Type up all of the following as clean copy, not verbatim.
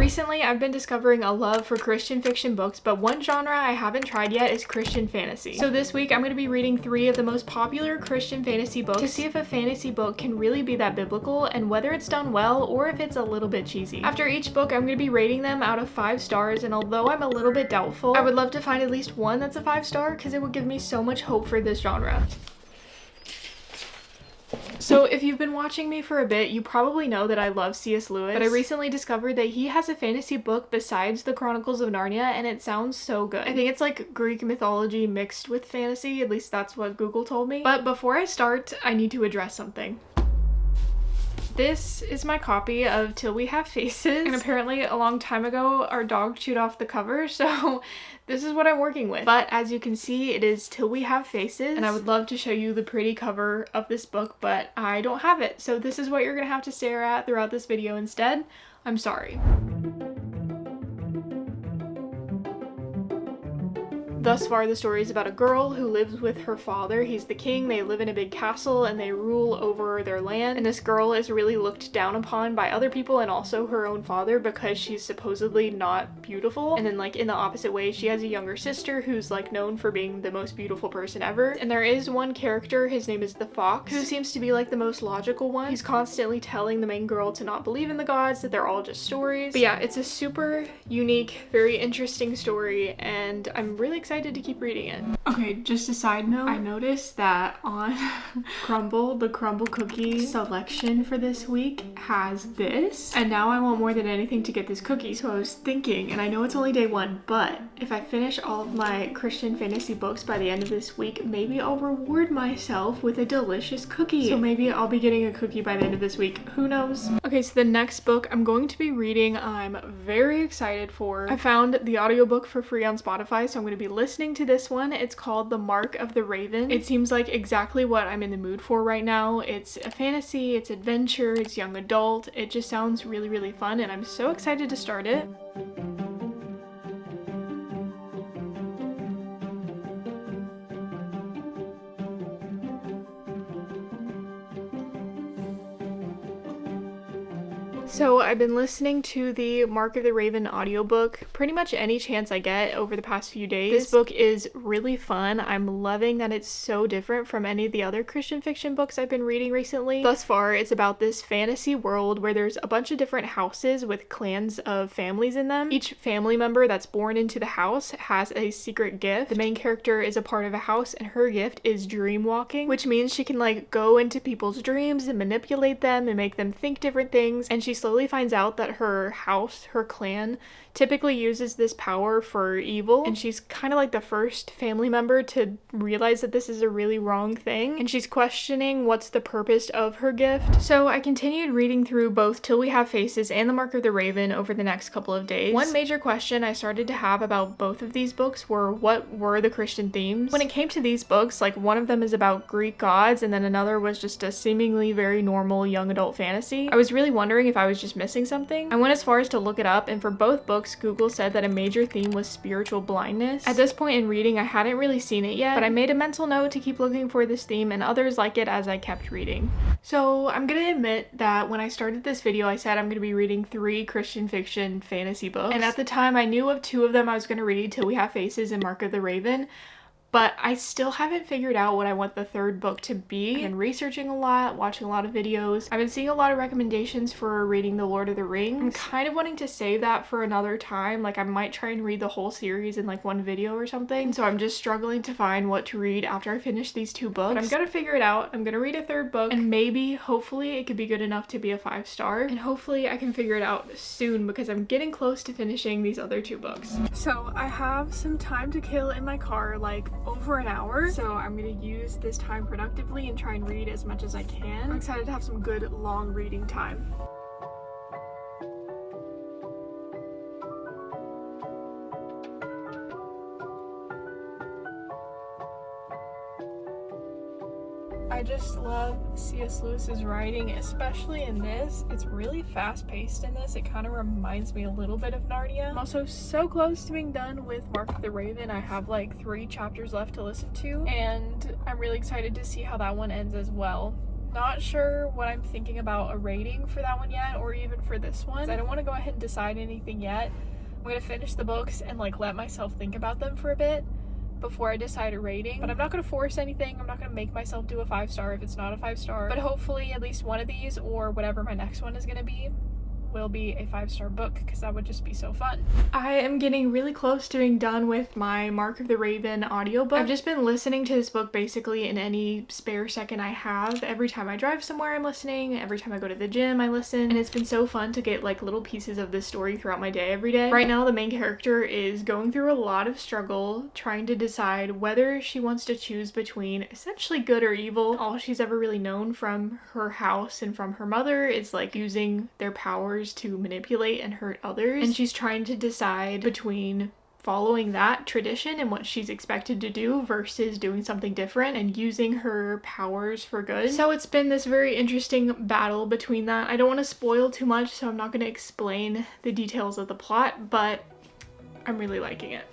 Recently, I've been discovering a love for Christian fiction books, but one genre I haven't tried yet is Christian fantasy. So this week, I'm going to be reading 3 of the most popular Christian fantasy books to see if a fantasy book can really be that biblical and whether it's done well or if it's a little bit cheesy. After each book, I'm going to be rating them out of 5 stars, and although I'm a little bit doubtful, I would love to find at least one that's a 5-star because it would give me so much hope for this genre. So if you've been watching me for a bit, you probably know that I love C.S. Lewis, but I recently discovered that he has a fantasy book besides the Chronicles of Narnia, and it sounds so good. I think it's like Greek mythology mixed with fantasy, at least that's what Google told me. But before I start, I need to address something. This is my copy of Till We Have Faces, and apparently a long time ago our dog chewed off the cover, so this is what I'm working with. But as you can see, it is Till We Have Faces, and I would love to show you the pretty cover of this book, but I don't have it, so this is what you're gonna have to stare at throughout this video instead. I'm sorry. Thus far, the story is about a girl who lives with her father. He's the king. They live in a big castle and they rule over their land. And this girl is really looked down upon by other people and also her own father because she's supposedly not beautiful. And then like in the opposite way, she has a younger sister who's like known for being the most beautiful person ever. And there is one character, his name is the Fox, who seems to be like the most logical one. He's constantly telling the main girl to not believe in the gods, that they're all just stories. But yeah, it's a super unique, very interesting story, and I'm really excited to keep reading it. Okay, just a side note, I noticed that on Crumble, the Crumble cookie selection for this week has this, and now I want more than anything to get this cookie. So I was thinking, and I know it's only day 1, but if I finish all of my Christian fantasy books by the end of this week, maybe I'll reward myself with a delicious cookie. So maybe I'll be getting a cookie by the end of this week. Who knows? Okay, so the next book I'm going to be reading, I'm very excited for. I found the audiobook for free on Spotify, so I'm going to be listening to this one. It's called The Mark of the Raven. It seems like exactly what I'm in the mood for right now. It's a fantasy, it's adventure, it's young adult. It just sounds really, really fun, and I'm so excited to start it. So I've been listening to the Mark of the Raven audiobook pretty much any chance I get over the past few days. This book is really fun. I'm loving that it's so different from any of the other Christian fiction books I've been reading recently. Thus far, it's about this fantasy world where there's a bunch of different houses with clans of families in them. Each family member that's born into the house has a secret gift. The main character is a part of a house, and her gift is dream walking, which means she can like go into people's dreams and manipulate them and make them think different things, and she slowly finds out that her house, her clan, typically uses this power for evil, and she's kind of like the first family member to realize that this is a really wrong thing, and she's questioning what's the purpose of her gift. So I continued reading through both Till We Have Faces and The Mark of the Raven over the next couple of days. One major question I started to have about both of these books were what were the Christian themes? When it came to these books, like one of them is about Greek gods and then another was just a seemingly very normal young adult fantasy. I was really wondering if I was just missing something. I went as far as to look it up, and for both books, Google said that a major theme was spiritual blindness. At this point in reading, I hadn't really seen it yet, but I made a mental note to keep looking for this theme and others like it as I kept reading. So I'm gonna admit that when I started this video, I said I'm gonna be reading 3 Christian fiction fantasy books, and at the time I knew of 2 of them I was gonna read, Till We Have Faces and Mark of the Raven. But I still haven't figured out what I want the 3rd book to be. I've been researching a lot, watching a lot of videos. I've been seeing a lot of recommendations for reading The Lord of the Rings. I'm kind of wanting to save that for another time. Like I might try and read the whole series in like one video or something. So I'm just struggling to find what to read after I finish these 2 books. But I'm gonna figure it out. I'm gonna read a 3rd book, and maybe, hopefully, it could be good enough to be a 5-star. And hopefully I can figure it out soon because I'm getting close to finishing these other 2 books. So I have some time to kill in my car, like over an hour, so I'm gonna use this time productively and try and read as much as I can. I'm excited to have some good long reading time. I just love C.S. Lewis's writing, especially in this. It's really fast-paced in this. It kind of reminds me a little bit of Narnia. I'm also so close to being done with Mark of the Raven. I have like 3 chapters left to listen to, and I'm really excited to see how that one ends as well. Not sure what I'm thinking about a rating for that one yet, or even for this one. I don't want to go ahead and decide anything yet. I'm gonna finish the books and like let myself think about them for a bit before I decide a rating. But I'm not gonna force anything. I'm not gonna make myself do a 5-star if it's not a 5-star. But hopefully at least one of these, or whatever my next one is gonna be, will be a 5-star book, because that would just be so fun. I am getting really close to being done with my Mark of the Raven audiobook. I've just been listening to this book basically in any spare second I have. Every time I drive somewhere I'm listening, every time I go to the gym I listen, and it's been so fun to get like little pieces of this story throughout my day every day. Right now the main character is going through a lot of struggle trying to decide whether she wants to choose between essentially good or evil. All she's ever really known from her house and from her mother is like using their powers to manipulate and hurt others, and she's trying to decide between following that tradition and what she's expected to do versus doing something different and using her powers for good. So it's been this very interesting battle between that. I don't want to spoil too much, so I'm not going to explain the details of the plot, but I'm really liking it.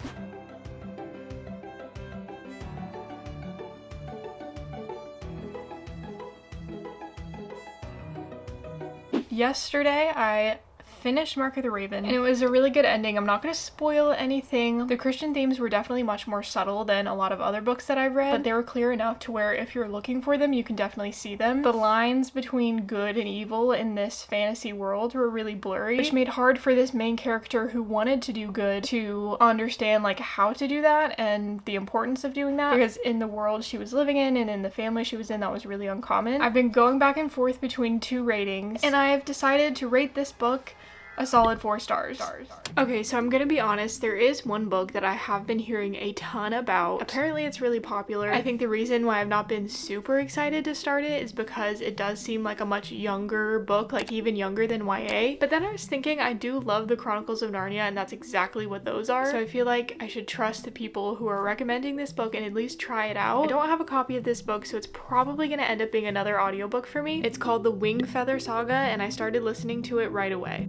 Yesterday I finished Mark of the Raven, and it was a really good ending. I'm not going to spoil anything. The Christian themes were definitely much more subtle than a lot of other books that I've read, but they were clear enough to where if you're looking for them, you can definitely see them. The lines between good and evil in this fantasy world were really blurry, which made hard for this main character who wanted to do good to understand like how to do that and the importance of doing that, because in the world she was living in and in the family she was in, that was really uncommon. I've been going back and forth between 2 ratings, and I have decided to rate this book a solid 4 stars. Okay, so I'm gonna be honest, there is one book that I have been hearing a ton about. Apparently it's really popular. I think the reason why I've not been super excited to start it is because it does seem like a much younger book, like even younger than YA. But then I was thinking I do love the Chronicles of Narnia, and that's exactly what those are. So I feel like I should trust the people who are recommending this book and at least try it out. I don't have a copy of this book, so it's probably gonna end up being another audiobook for me. It's called the Wingfeather Saga, and I started listening to it right away.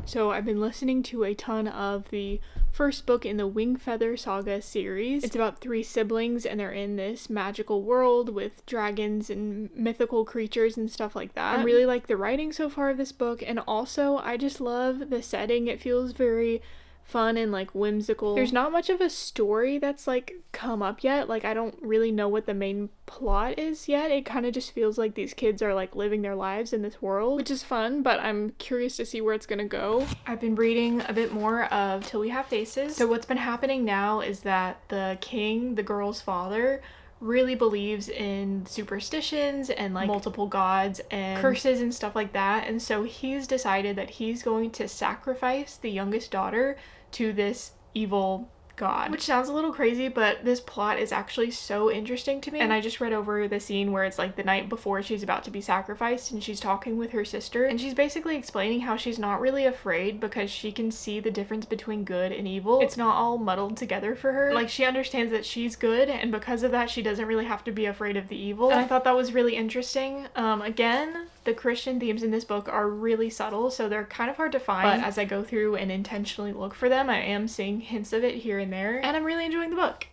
So I've been listening to a ton of the first book in the Wingfeather Saga series. It's about 3 siblings, and they're in this magical world with dragons and mythical creatures and stuff like that. I really like the writing so far of this book, and also I just love the setting. It feels very fun and like whimsical. There's not much of a story that's like come up yet. Like I don't really know what the main plot is yet. It kind of just feels like these kids are like living their lives in this world, which is fun, but I'm curious to see where it's gonna go. I've been reading a bit more of Till We Have Faces. So what's been happening now is that the king, the girl's father, really believes in superstitions and like multiple gods and curses and stuff like that, and so he's decided that he's going to sacrifice the youngest daughter to this evil god, which sounds a little crazy, but this plot is actually so interesting to me. And I just read over the scene where it's like the night before she's about to be sacrificed, and she's talking with her sister, and she's basically explaining how she's not really afraid because she can see the difference between good and evil. It's not all muddled together for her. Like she understands that she's good, and because of that she doesn't really have to be afraid of the evil. And I thought that was really interesting. Again, the Christian themes in this book are really subtle, so they're kind of hard to find, but as I go through and intentionally look for them, I am seeing hints of it here and there, and I'm really enjoying the book.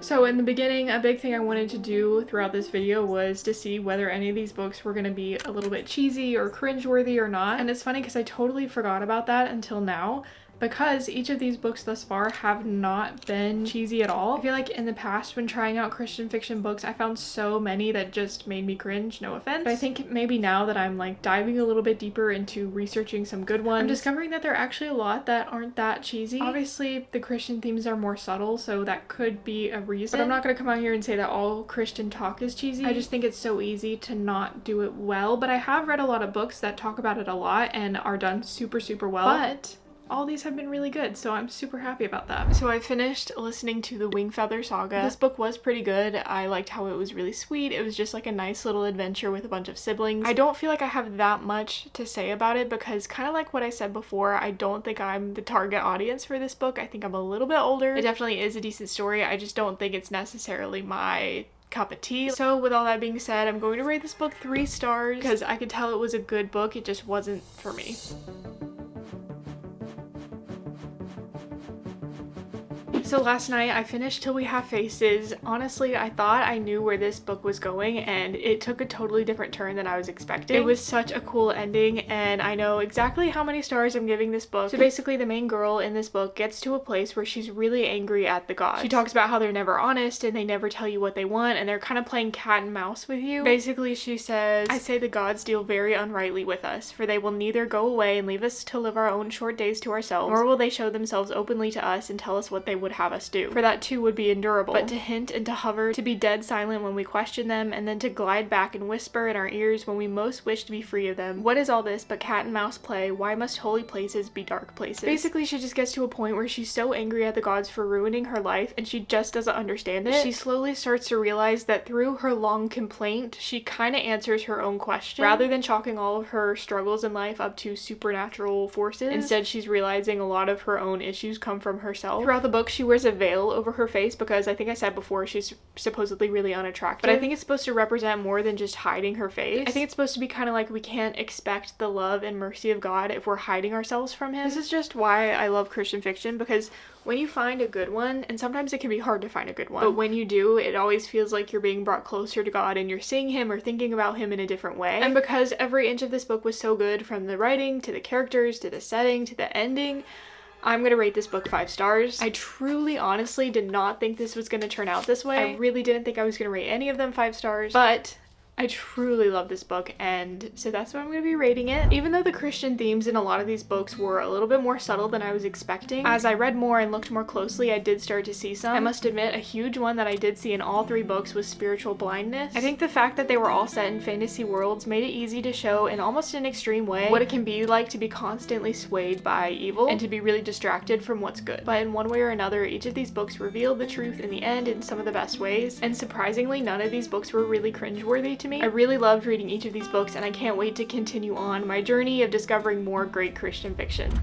So in the beginning, a big thing I wanted to do throughout this video was to see whether any of these books were going to be a little bit cheesy or cringeworthy or not. And it's funny because I totally forgot about that until now, because each of these books thus far have not been cheesy at all. I feel like in the past when trying out Christian fiction books, I found so many that just made me cringe, no offense. But I think maybe now that I'm like diving a little bit deeper into researching some good ones, I'm discovering that there are actually a lot that aren't that cheesy. Obviously, the Christian themes are more subtle, so that could be a reason. But I'm not gonna come out here and say that all Christian talk is cheesy. I just think it's so easy to not do it well. But I have read a lot of books that talk about it a lot and are done super, super well. But all these have been really good, so I'm super happy about that. So I finished listening to the Wingfeather Saga. This book was pretty good. I liked how it was really sweet. It was just like a nice little adventure with a bunch of siblings. I don't feel like I have that much to say about it because, kind of like what I said before, I don't think I'm the target audience for this book. I think I'm a little bit older. It definitely is a decent story. I just don't think it's necessarily my cup of tea. So with all that being said, I'm going to rate this book 3 stars because I could tell it was a good book. It just wasn't for me. So last night I finished Till We Have Faces. Honestly, I thought I knew where this book was going and it took a totally different turn than I was expecting. It was such a cool ending and I know exactly how many stars I'm giving this book. So basically the main girl in this book gets to a place where she's really angry at the gods. She talks about how they're never honest and they never tell you what they want and they're kind of playing cat and mouse with you. Basically she says, "I say the gods deal very unrightly with us, for they will neither go away and leave us to live our own short days to ourselves, nor will they show themselves openly to us and tell us what they would have us do. For that too would be endurable. But to hint and to hover, to be dead silent when we question them, and then to glide back and whisper in our ears when we most wish to be free of them. What is all this but cat and mouse play? Why must holy places be dark places?" Basically, she just gets to a point where she's so angry at the gods for ruining her life, and she just doesn't understand it. She slowly starts to realize that through her long complaint, she kind of answers her own question. Rather than chalking all of her struggles in life up to supernatural forces, instead she's realizing a lot of her own issues come from herself. Throughout the book, she wears a veil over her face because I think I said before she's supposedly really unattractive. But I think it's supposed to represent more than just hiding her face. I think it's supposed to be kind of like we can't expect the love and mercy of God if we're hiding ourselves from him. This is just why I love Christian fiction, because when you find a good one, and sometimes it can be hard to find a good one, but when you do, it always feels like you're being brought closer to God and you're seeing him or thinking about him in a different way. And because every inch of this book was so good, from the writing to the characters to the setting to the ending, I'm gonna rate this book 5 stars. I truly, honestly did not think this was gonna turn out this way. I really didn't think I was gonna rate any of them 5 stars, but I truly love this book, and so that's what I'm going to be rating it. Even though the Christian themes in a lot of these books were a little bit more subtle than I was expecting, as I read more and looked more closely, I did start to see some. I must admit, a huge one that I did see in all 3 books was spiritual blindness. I think the fact that they were all set in fantasy worlds made it easy to show in almost an extreme way what it can be like to be constantly swayed by evil and to be really distracted from what's good. But in one way or another, each of these books revealed the truth in the end in some of the best ways, and surprisingly, none of these books were really cringeworthy to me. I really loved reading each of these books, and I can't wait to continue on my journey of discovering more great Christian fiction.